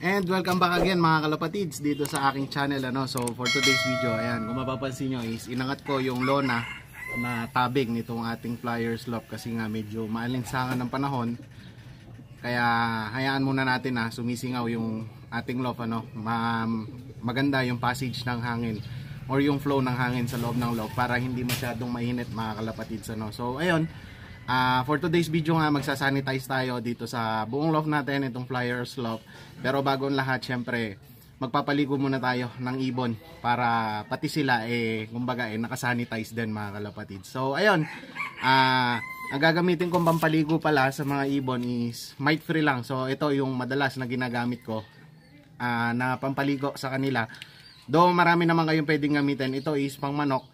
And welcome back again mga kalapatids dito sa aking channel So for today's video, ayan, kung mapapansin nyo is inangat ko yung lona na tabing nitong ating flyer slope kasi nga medyo maalinsangan ng panahon. Kaya hayaan muna natin na sumisingaw yung ating loft maganda yung passage ng hangin or yung flow ng hangin sa loob ng loft para hindi masyadong mainit mga kalapatids So ayun, for today's video nga magsasanitize tayo dito sa buong loft natin, itong flyer slope. Pero bago ang lahat, syempre magpapaligo muna tayo ng ibon para pati sila kumbaga nakasanitize din mga kalapatids. So ayun, ang gagamitin kong pampaligo pala sa mga ibon is mite free lang. So ito yung madalas na ginagamit ko na pampaligo sa kanila. Though marami naman kayong pwedeng gamitin, ito is pang manok.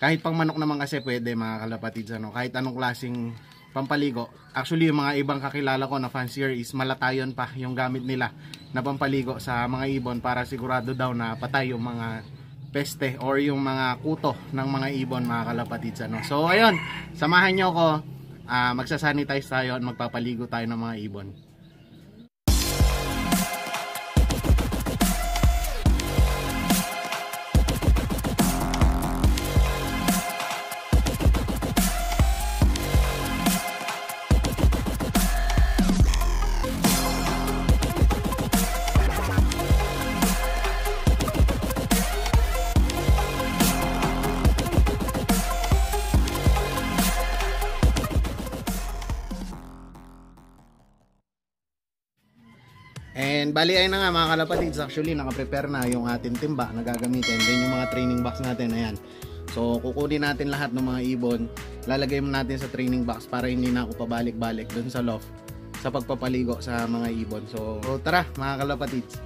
Kahit pang manok naman kasi pwede mga kalapatids kahit anong klaseng pampaligo. Actually yung mga ibang kakilala ko na fancier is malatayon pa yung gamit nila na pampaligo sa mga ibon para sigurado daw na patay yung mga peste or yung mga kuto ng mga ibon mga kalapatids So ayun, samahan nyo ko, magsasanitize tayo at magpapaligo tayo ng mga ibon. And bali ay na nga mga kalapatids, actually naka-prepare na yung ating timba na gagamitin, then yung mga training box natin, ayan. So kukunin natin lahat ng mga ibon, lalagay mo natin sa training box para hindi na ako pabalik-balik dun sa loft sa pagpapaligo sa mga ibon. So tara mga kalapatids.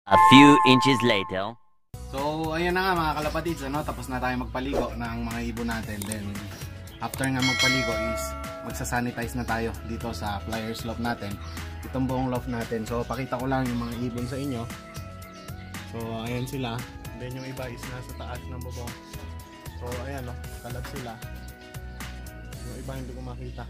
A few inches later. So ayun na nga mga kalapatids, tapos na tayo magpaligo ng mga ibon natin. Then after nga magpaligo is magsasanitize na tayo dito sa flyer slope natin, itong buong loft natin. So pakita ko lang yung mga ibon sa inyo. So ayan sila. Then yung iba is nasa taas ng bubong. So ayan kalat sila. Yung iba hindi ko makita.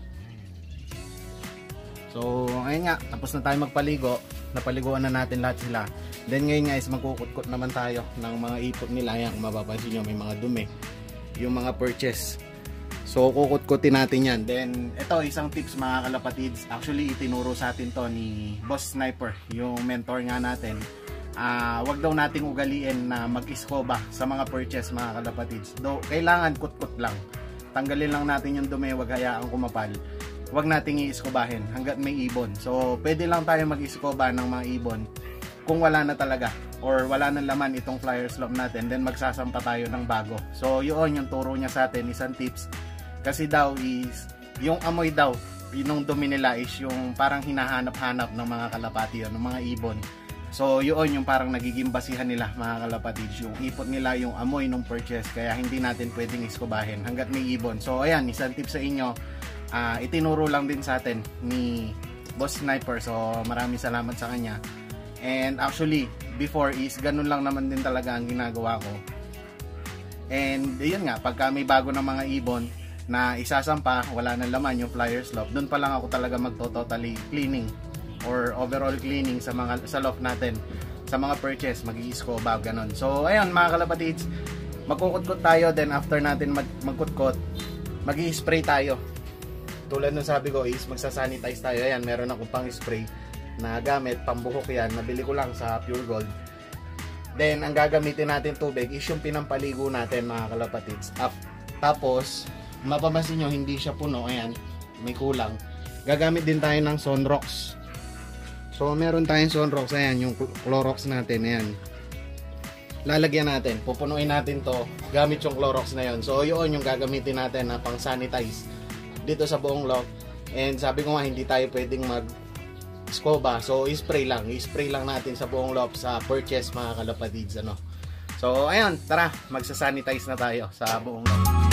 So ayun nga, tapos na tayo magpaligo. Napaliguan na natin lahat sila. Then ngayon guys, magkukutkot naman tayo ng mga ipot nila. Ayan, kung mapapansin nyo, may mga dumi, yung mga purchase. So kukutkutin natin yan. Then ito, isang tips mga kalapatids. Actually itinuro sa atin to ni Boss Sniper, yung mentor nga natin. Wag daw nating ugaliin na mag-iskoba sa mga purchase mga kalapatids. Though kailangan kutkot lang. Tanggalin lang natin yung dumi, wag hayaang kumapal. Wag nating iiskobahin hanggat may ibon. So pwede lang tayo mag-iskoba ng mga ibon kung wala na talaga or wala nang laman itong flyer slope natin, then magsasampa tayo ng bago. So yun yung turo niya sa atin, isang tips. Kasi daw is yung amoy daw yung dumi nila is yung parang hinahanap-hanap ng mga kalapati yun, ng mga ibon. So yun yung parang nagiging basihan nila mga kalapatids, yung ipot nila yung amoy ng purchase, kaya hindi natin pwedeng iskobahin hanggat may ibon. So ayan, isang tip sa inyo, itinuro lang din sa atin ni Boss Sniper, so maraming salamat sa kanya. And actually before is ganun lang naman din talaga ang ginagawa ko. And yun nga, pagka may bago ng mga ibon na isasampa, wala nang laman yung flyers loft, doon pa lang ako talaga magto-totally cleaning or overall cleaning sa loft natin, sa mga purchase, mag-i-scoba, ganun. So ayun mga kalapatids, magkukutkot tayo, then after natin magkutkot, mag-i-spray tayo. Tulad ng sabi ko is magsasanitize tayo. Ayan, meron akong pang spray na gamit, pambuhok yan, nabili ko lang sa Pure Gold. Then ang gagamitin natin tubig is yung pinampaligo natin mga kalapatids. Tapos mapapansin nyo hindi siya puno, ayan, may kulang. Gagamit din tayo ng Sunrox. So meron tayong Sunrox, ayan yung Clorox natin, ayan. Lalagyan natin, pupunuin natin to gamit yung Clorox na yon. So yun yung gagamitin natin na pang sanitize dito sa buong loft. And sabi ko nga hindi tayo pwedeng mag-scoba, so i-spray lang natin sa buong loft sa purchase mga kalapatids, ano. So ayun, tara, magsa-sanitize na tayo sa buong loft.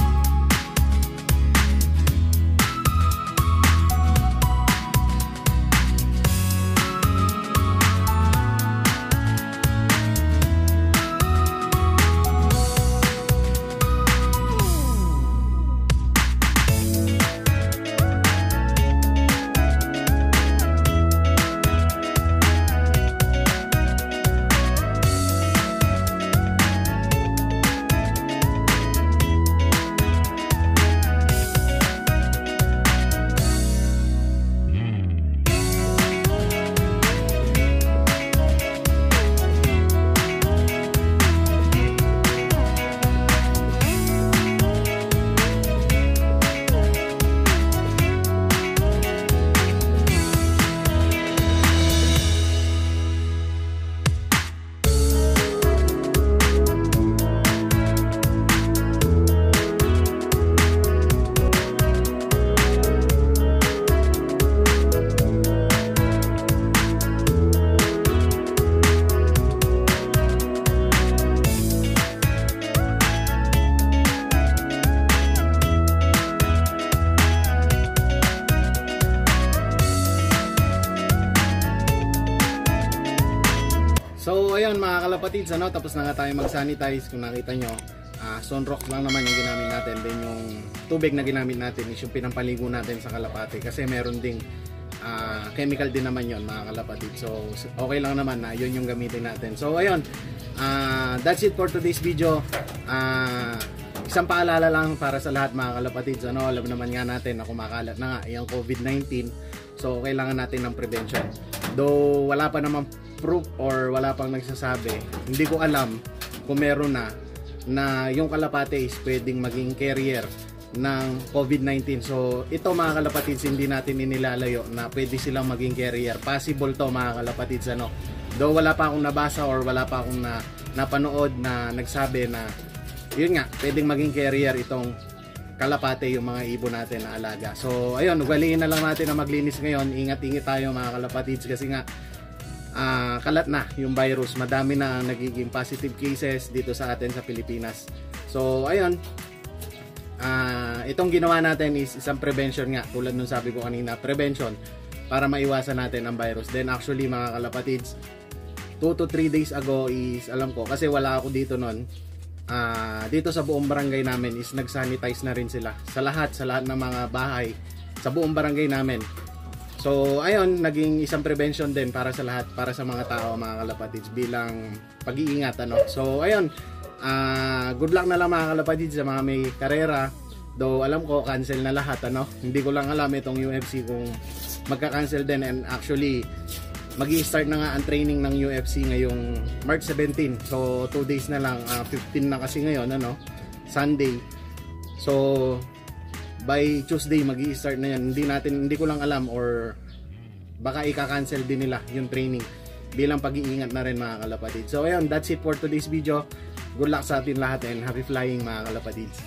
So ayun mga kalapatids, ano, tapos na nga tayo mag-sanitize. Kung nakita nyo, Sunrox lang naman yung ginamit natin. Then yung tubig na ginamit natin is yung pinampaligo natin sa kalapati, kasi meron ding chemical din naman yon mga kalapatids. So okay lang naman na yun yung gamitin natin. So ayun, that's it for today's video. Isang paalala lang para sa lahat mga kalapatids, ano, alam naman nga natin na kumakalat na nga yung COVID-19. So kailangan natin ng prevention. Though wala pa naman proof or wala pang nagsasabi, hindi ko alam kung meron na yung kalapate is pwedeng maging carrier ng COVID-19. So ito mga kalapatids, hindi natin inilalayo na pwede silang maging carrier. Possible to mga kalapatids, ano. Though wala pa akong nabasa or wala pa akong napanood na nagsabi na yun nga, pwedeng maging carrier itong kalapate, yung mga ibon natin na alaga. So ayun, ugaliin na lang natin na maglinis ngayon. Ingat-ingat tayo mga kalapatids, kasi nga kalat na yung virus. Madami na nagiging positive cases dito sa atin sa Pilipinas. So ayun, itong ginawa natin is isang prevention nga, tulad nung sabi ko kanina, prevention para maiwasan natin ang virus. Then actually mga kalapatids, 2 to 3 days ago is alam ko, kasi wala ako dito nun, dito sa buong barangay namin is nag-sanitize na rin sila sa lahat ng mga bahay sa buong barangay namin. So ayun, naging isang prevention din para sa lahat, para sa mga tao mga kalapatids, bilang pag-iingat, ano. So ayun, good luck na lang mga kalapatids sa mga may karera. Though alam ko cancel na lahat, ano. Hindi ko lang alam itong UFC kung magka-cancel din. And actually magi-start na nga ang training ng UFC ngayong March 17. So 2 days na lang, 15 na kasi ngayon, ano, Sunday. So by Tuesday magi-start na yan. Hindi ko lang alam, or baka ika-cancel din nila yung training bilang pag-iingat na rin mga kalapatids. So ayun, that's it for today's video. Good luck sa atin lahat and happy flying mga kalapatids.